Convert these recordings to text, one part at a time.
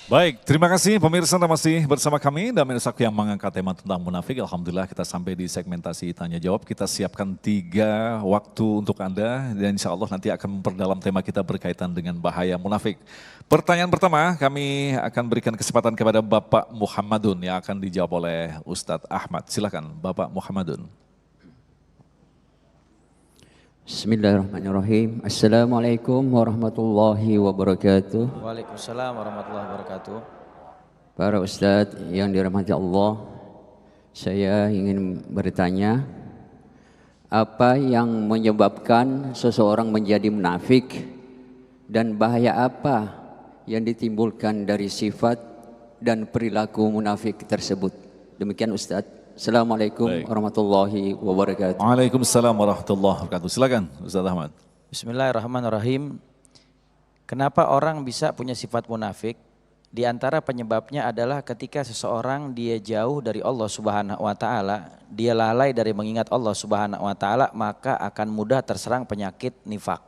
Baik, terima kasih pemirsa Anda masih bersama kami dan Mensak yang mengangkat tema tentang munafik. Alhamdulillah kita sampai di segmentasi tanya jawab. Kita siapkan 3 waktu untuk Anda dan insya Allah nanti akan memperdalam tema kita berkaitan dengan bahaya munafik. Pertanyaan pertama kami akan berikan kesempatan kepada Bapak Muhammadun yang akan dijawab oleh Ustadz Ahmad. Silakan Bapak Muhammadun. Bismillahirrahmanirrahim. Assalamualaikum warahmatullahi wabarakatuh. Waalaikumsalam warahmatullahi wabarakatuh. Para ustadz yang dirahmati Allah, saya ingin bertanya, apa yang menyebabkan seseorang menjadi munafik dan bahaya apa yang ditimbulkan dari sifat dan perilaku munafik tersebut? Demikian ustadz. Assalamualaikum warahmatullahi wabarakatuh. Waalaikumsalam warahmatullahi wabarakatuh. Silakan Ustaz Ahmad. Bismillahirrahmanirrahim. Kenapa orang bisa punya sifat munafik? Di antara penyebabnya adalah ketika seseorang dia jauh dari Allah Subhanahu wa taala, dia lalai dari mengingat Allah Subhanahu wa taala, maka akan mudah terserang penyakit nifak.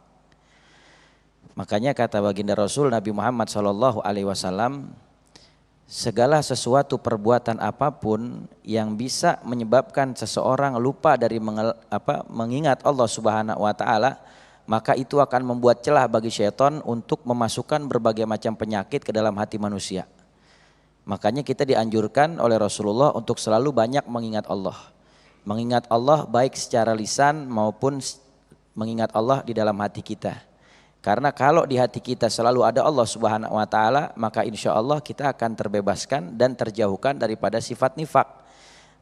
Makanya kata baginda Rasul Nabi Muhammad SAW, segala sesuatu perbuatan apapun yang bisa menyebabkan seseorang lupa dari mengingat Allah Subhanahu wa taala, maka itu akan membuat celah bagi syaitan untuk memasukkan berbagai macam penyakit ke dalam hati manusia. Makanya kita dianjurkan oleh Rasulullah untuk selalu banyak mengingat Allah. Mengingat Allah baik secara lisan maupun mengingat Allah di dalam hati kita. Karena kalau di hati kita selalu ada Allah Subhanahu wa taala, maka insya Allah kita akan terbebaskan dan terjauhkan daripada sifat nifak.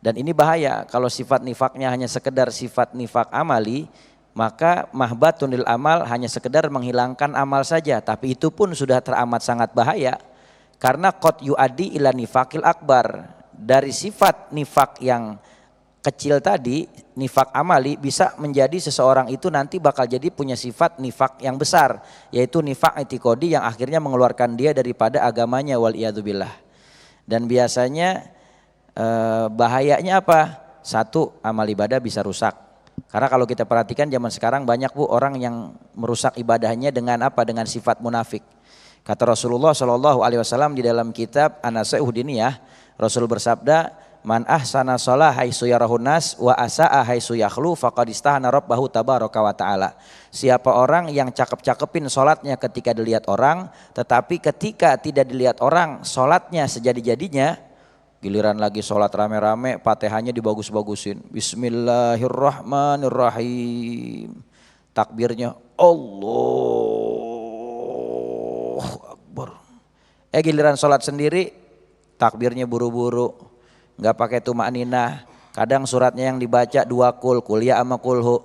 Dan ini bahaya kalau sifat nifaknya hanya sekedar sifat nifak amali, maka mahbatun lil amal hanya sekedar menghilangkan amal saja, tapi itu pun sudah teramat sangat bahaya. Karena qad yu'addi ila nifakil akbar, dari sifat nifak yang kecil tadi, nifak amali, bisa menjadi seseorang itu nanti bakal jadi punya sifat nifak yang besar, yaitu nifak itikodi yang akhirnya mengeluarkan dia daripada agamanya, waliyadzubillah. Dan biasanya bahayanya apa? Satu, amal ibadah bisa rusak. Karena kalau kita perhatikan zaman sekarang banyak orang yang merusak ibadahnya dengan apa? Dengan sifat munafik. Kata Rasulullah SAW di dalam kitab An-Nasihah Diniyah, Rasul bersabda, man ahsana shalah haitsu yarahun nas wa asaa haitsu yakhlu faqad istahana rabbahu tabaraka wa taala. Siapa orang yang cakep-cakepin salatnya ketika dilihat orang, tetapi ketika tidak dilihat orang salatnya sejadi-jadinya, giliran lagi salat rame-rame Fatihahnya dibagus-bagusin. Bismillahirrahmanirrahim. Takbirnya Allahu Akbar. Giliran salat sendiri takbirnya buru-buru, nggak pakai tumakninah. Kadang suratnya yang dibaca 2 kul ya sama kulhu.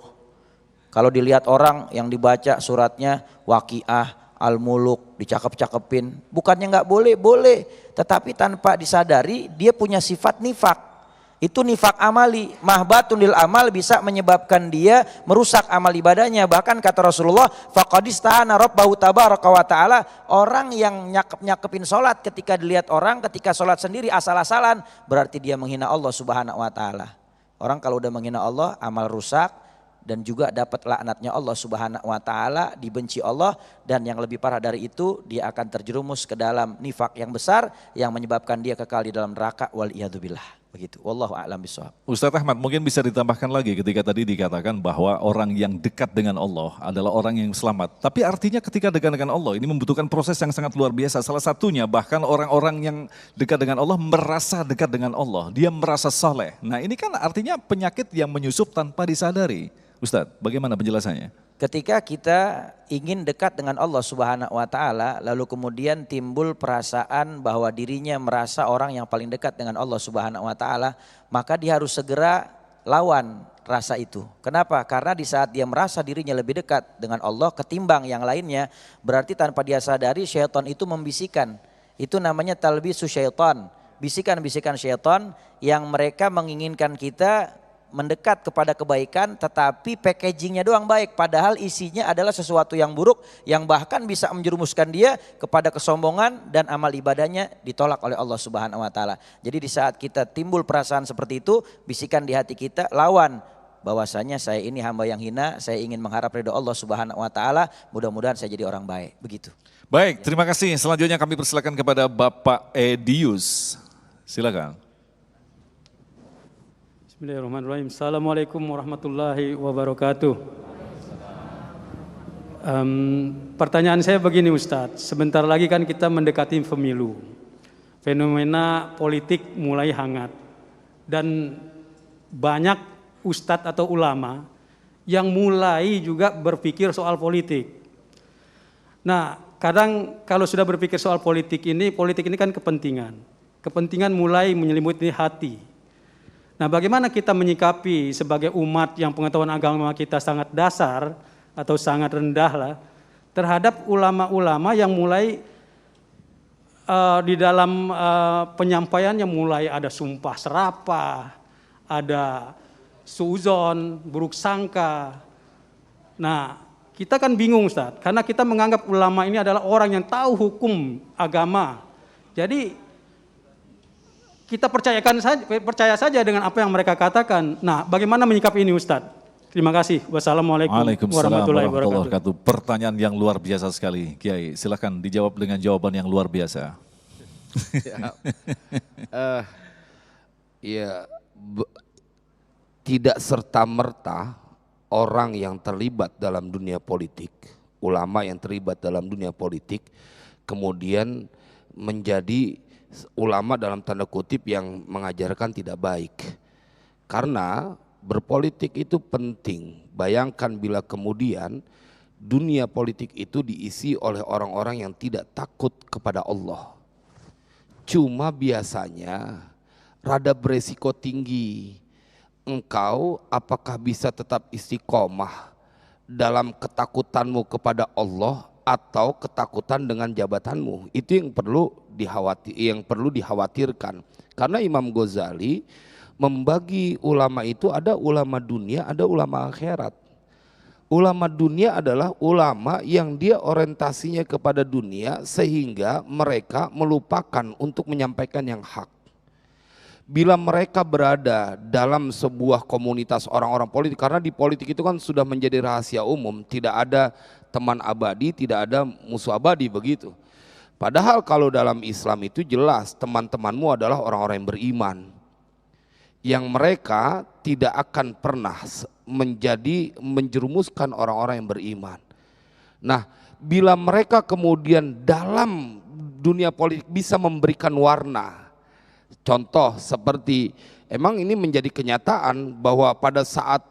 Kalau dilihat orang yang dibaca suratnya Waqiah, Al-Muluk, dicakep-cakepin. Bukannya nggak boleh, boleh. Tetapi tanpa disadari dia punya sifat nifak. Itu nifak amali, mahbatun lil amal, bisa menyebabkan dia merusak amal ibadahnya. Bahkan kata Rasulullah, faqad istahana rabbahu tabaraka wa taala, orang yang nyakep-nyakepin salat ketika dilihat orang, ketika salat sendiri asal-asalan, berarti dia menghina Allah Subhanahu wa taala. Orang kalau udah menghina Allah, amal rusak dan juga dapat laknatnya Allah Subhanahu wa taala, dibenci Allah, dan yang lebih parah dari itu dia akan terjerumus ke dalam nifak yang besar yang menyebabkan dia kekal di dalam neraka, wal iyadzubillah. Begitu, wallahu a'lam bishawab. Ustadz Ahmad, mungkin bisa ditambahkan lagi ketika tadi dikatakan bahwa orang yang dekat dengan Allah adalah orang yang selamat. Tapi artinya ketika dekat dengan Allah ini membutuhkan proses yang sangat luar biasa. Salah satunya bahkan orang-orang yang dekat dengan Allah merasa dekat dengan Allah. Dia merasa saleh. Nah ini kan artinya penyakit yang menyusup tanpa disadari. Ustadz, bagaimana penjelasannya? Ketika kita ingin dekat dengan Allah Subhanahu wa taala, lalu kemudian timbul perasaan bahwa dirinya merasa orang yang paling dekat dengan Allah Subhanahu wa taala, maka dia harus segera lawan rasa itu. Kenapa? Karena di saat dia merasa dirinya lebih dekat dengan Allah ketimbang yang lainnya, berarti tanpa dia sadari syaitan itu membisikkan. Itu namanya talbisu syaitan. Bisikan-bisikan syaitan yang mereka menginginkan kita mendekat kepada kebaikan, tetapi packagingnya doang baik, padahal isinya adalah sesuatu yang buruk yang bahkan bisa menjerumuskan dia kepada kesombongan dan amal ibadahnya ditolak oleh Allah Subhanahu wa taala. Jadi di saat kita timbul perasaan seperti itu, bisikan di hati kita, lawan bahwasanya saya ini hamba yang hina, saya ingin mengharap ridho Allah Subhanahu wa taala, mudah-mudahan saya jadi orang baik. Begitu. Baik, terima kasih. Selanjutnya kami persilakan kepada Bapak Edius. Silakan. Bismillahirrahmanirrahim. Assalamualaikum warahmatullahi wabarakatuh. Pertanyaan saya begini Ustadz, sebentar lagi kan kita mendekati pemilu. Fenomena politik mulai hangat. Dan banyak ustadz atau ulama yang mulai juga berpikir soal politik. Nah, kadang kalau sudah berpikir soal politik ini kan kepentingan. Kepentingan mulai menyelimuti hati. Nah, bagaimana kita menyikapi sebagai umat yang pengetahuan agama kita sangat dasar atau sangat rendah lah terhadap ulama-ulama yang mulai di dalam penyampaiannya mulai ada sumpah serapah, ada suuzon, buruk sangka. Nah, kita kan bingung Ustaz, karena kita menganggap ulama ini adalah orang yang tahu hukum agama. Jadi kita percaya saja dengan apa yang mereka katakan. Nah, bagaimana menyikapi ini Ustaz? Terima kasih. Wassalamualaikum warahmatullahi wabarakatuh. Pertanyaan yang luar biasa sekali, Kiai. Silakan dijawab dengan jawaban yang luar biasa. Tidak serta-merta orang yang terlibat dalam dunia politik, ulama yang terlibat dalam dunia politik, kemudian menjadi ulama dalam tanda kutip yang mengajarkan tidak baik. Karena berpolitik itu penting. Bayangkan bila kemudian dunia politik itu diisi oleh orang-orang yang tidak takut kepada Allah. Cuma biasanya rada beresiko tinggi. Engkau apakah bisa tetap istiqomah dalam ketakutanmu kepada Allah atau ketakutan dengan jabatanmu? Itu yang perlu dikhawatirkan. Karena Imam Ghazali membagi ulama itu ada ulama dunia, ada ulama akhirat. Ulama dunia adalah ulama yang dia orientasinya kepada dunia sehingga mereka melupakan untuk menyampaikan yang hak. Bila mereka berada dalam sebuah komunitas orang-orang politik, karena di politik itu kan sudah menjadi rahasia umum, tidak ada teman abadi, tidak ada musuh abadi begitu. Padahal kalau dalam Islam itu jelas teman-temanmu adalah orang-orang yang beriman, yang mereka tidak akan pernah menjerumuskan orang-orang yang beriman. Nah, bila mereka kemudian dalam dunia politik bisa memberikan warna, contoh seperti emang ini menjadi kenyataan bahwa pada saat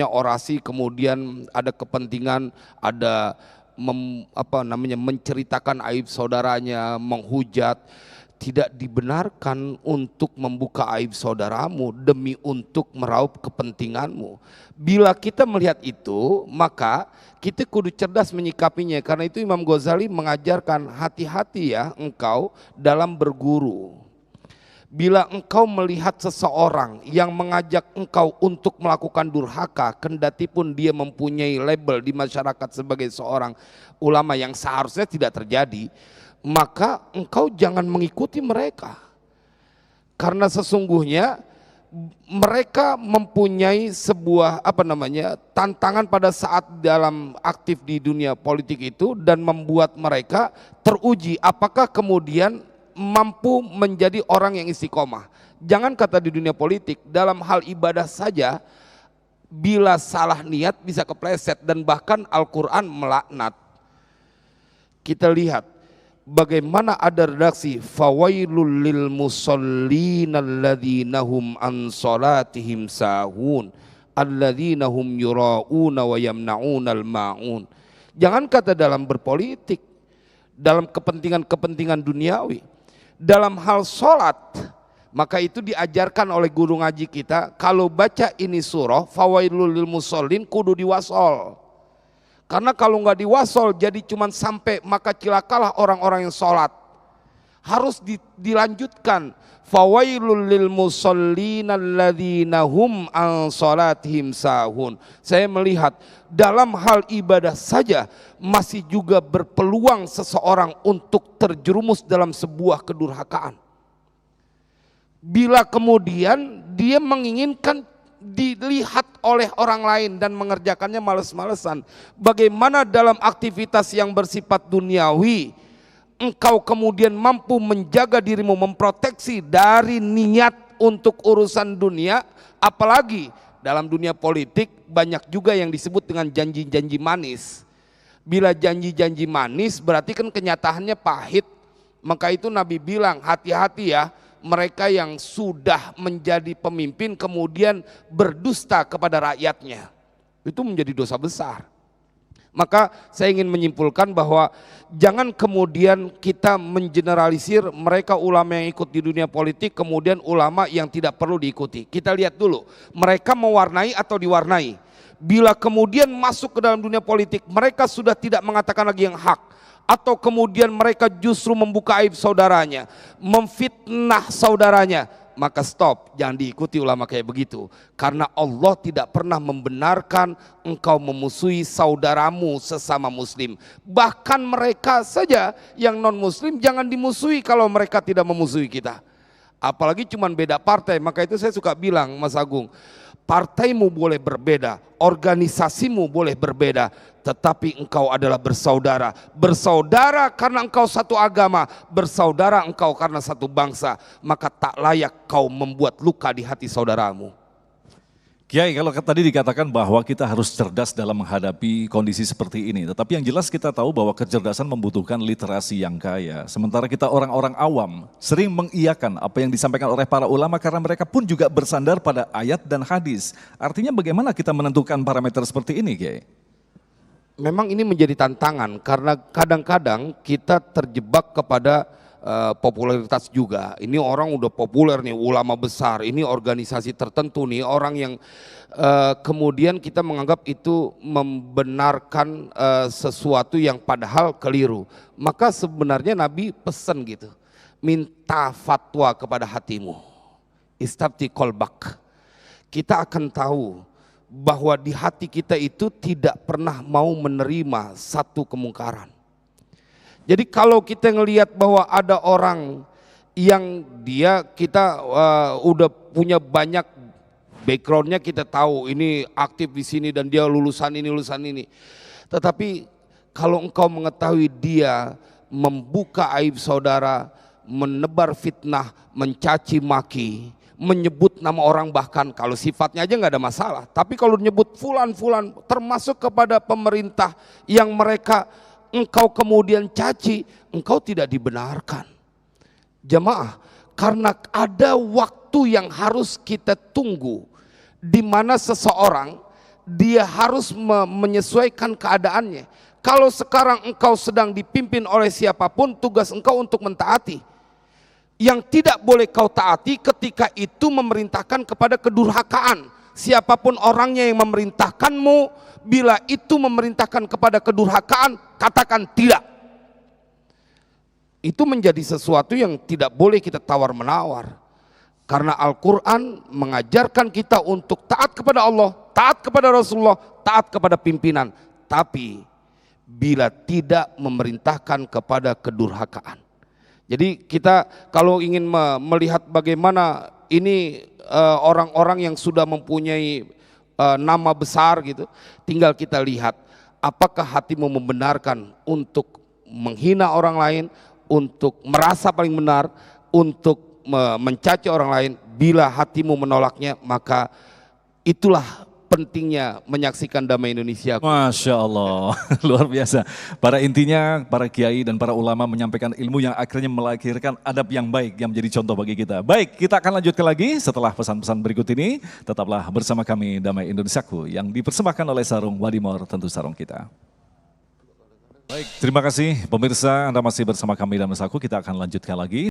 orasi kemudian ada kepentingan, ada menceritakan aib saudaranya, menghujat, tidak dibenarkan untuk membuka aib saudaramu demi untuk meraup kepentinganmu. Bila kita melihat itu, maka kita kudu cerdas menyikapinya. Karena itu Imam Ghazali mengajarkan hati-hati ya engkau dalam berguru. Bila engkau melihat seseorang yang mengajak engkau untuk melakukan durhaka, kendati pun dia mempunyai label di masyarakat sebagai seorang ulama yang seharusnya tidak terjadi, maka engkau jangan mengikuti mereka. Karena sesungguhnya mereka mempunyai sebuah tantangan pada saat dalam aktif di dunia politik itu dan membuat mereka teruji apakah kemudian mampu menjadi orang yang istiqomah. Jangan kata di dunia politik, dalam hal ibadah saja bila salah niat bisa kepleset dan bahkan Al-Quran melaknat. Kita lihat bagaimana ada redaksi fawailul lil musallin alladzina hum an salatihim sahun alladzina hum yura'una wa yamna'unal ma'un. Jangan kata dalam berpolitik, dalam kepentingan-kepentingan duniawi, dalam hal sholat, maka itu diajarkan oleh guru ngaji kita, kalau baca ini surah fawailul lil musallin kudu diwasol. Karena kalau nggak diwasol jadi cuman sampai maka cilakalah orang-orang yang sholat. Harus dilanjutkan fawailul lil musallin alladzina hum an salatihim sahun. Saya melihat dalam hal ibadah saja masih juga berpeluang seseorang untuk terjerumus dalam sebuah kedurhakaan. Bila kemudian dia menginginkan dilihat oleh orang lain dan mengerjakannya males-malesan. Bagaimana dalam aktivitas yang bersifat duniawi, engkau kemudian mampu menjaga dirimu, memproteksi dari niat untuk urusan dunia, apalagi dalam dunia politik banyak juga yang disebut dengan janji-janji manis. Bila janji-janji manis berarti kan kenyataannya pahit. Maka itu Nabi bilang, hati-hati ya, mereka yang sudah menjadi pemimpin kemudian berdusta kepada rakyatnya. Itu menjadi dosa besar. Maka saya ingin menyimpulkan bahwa jangan kemudian kita mengeneralisir mereka ulama yang ikut di dunia politik kemudian ulama yang tidak perlu diikuti. Kita lihat dulu, mereka mewarnai atau diwarnai. Bila kemudian masuk ke dalam dunia politik, mereka sudah tidak mengatakan lagi yang hak, atau kemudian mereka justru membuka aib saudaranya, memfitnah saudaranya, maka stop, jangan diikuti ulama kayak begitu. Karena Allah tidak pernah membenarkan engkau memusuhi saudaramu sesama muslim. Bahkan mereka saja yang non muslim jangan dimusuhi kalau mereka tidak memusuhi kita. Apalagi cuman beda partai. Maka itu saya suka bilang, Mas Agung, partaimu boleh berbeda, organisasimu boleh berbeda, tetapi engkau adalah bersaudara. Bersaudara karena engkau satu agama, bersaudara engkau karena satu bangsa. Maka tak layak kau membuat luka di hati saudaramu. Kiai, kalau tadi dikatakan bahwa kita harus cerdas dalam menghadapi kondisi seperti ini. Tetapi yang jelas kita tahu bahwa kecerdasan membutuhkan literasi yang kaya. Sementara kita orang-orang awam sering mengiyakan apa yang disampaikan oleh para ulama karena mereka pun juga bersandar pada ayat dan hadis. Artinya bagaimana kita menentukan parameter seperti ini, Kiai? Memang ini menjadi tantangan karena kadang-kadang kita terjebak kepada popularitas juga. Ini orang udah populer nih, ulama besar, ini organisasi tertentu nih, orang yang kemudian kita menganggap itu membenarkan sesuatu yang padahal keliru. Maka sebenarnya Nabi pesan gitu, minta fatwa kepada hatimu, istabti kolbak. Kita akan tahu bahwa di hati kita itu tidak pernah mau menerima satu kemungkaran. Jadi kalau kita ngelihat bahwa ada orang yang kita udah punya banyak backgroundnya, kita tahu ini aktif di sini dan dia lulusan ini. Tetapi kalau engkau mengetahui dia membuka aib saudara, menebar fitnah, mencaci maki, menyebut nama orang, bahkan kalau sifatnya aja nggak ada masalah. Tapi kalau menyebut fulan termasuk kepada pemerintah yang mereka engkau kemudian caci, engkau tidak dibenarkan. Jemaah, karena ada waktu yang harus kita tunggu, di mana seseorang dia harus menyesuaikan keadaannya. Kalau sekarang engkau sedang dipimpin oleh siapapun, tugas engkau untuk mentaati. Yang tidak boleh kau taati ketika itu memerintahkan kepada kedurhakaan. Siapapun orangnya yang memerintahkanmu, bila itu memerintahkan kepada kedurhakaan, katakan tidak. Itu menjadi sesuatu yang tidak boleh kita tawar-menawar. Karena Al-Quran mengajarkan kita untuk taat kepada Allah, taat kepada Rasulullah, taat kepada pimpinan. Tapi bila tidak memerintahkan kepada kedurhakaan. Jadi kita kalau ingin melihat bagaimana ini orang-orang yang sudah mempunyai nama besar gitu, tinggal kita lihat apakah hatimu membenarkan untuk menghina orang lain, untuk merasa paling benar, untuk mencaci orang lain. Bila hatimu menolaknya, maka itulah pentingnya menyaksikan Damai Indonesia. Masya Allah, luar biasa. Pada intinya para kiai dan para ulama menyampaikan ilmu yang akhirnya melahirkan adab yang baik yang menjadi contoh bagi kita. Baik, kita akan lanjutkan lagi setelah pesan-pesan berikut ini. Tetaplah bersama kami Damai Indonesiaku yang dipersembahkan oleh Sarung Wadimor, tentu sarung kita. Baik, terima kasih pemirsa, Anda masih bersama kami Damai Indonesiaku. Kita akan lanjutkan lagi.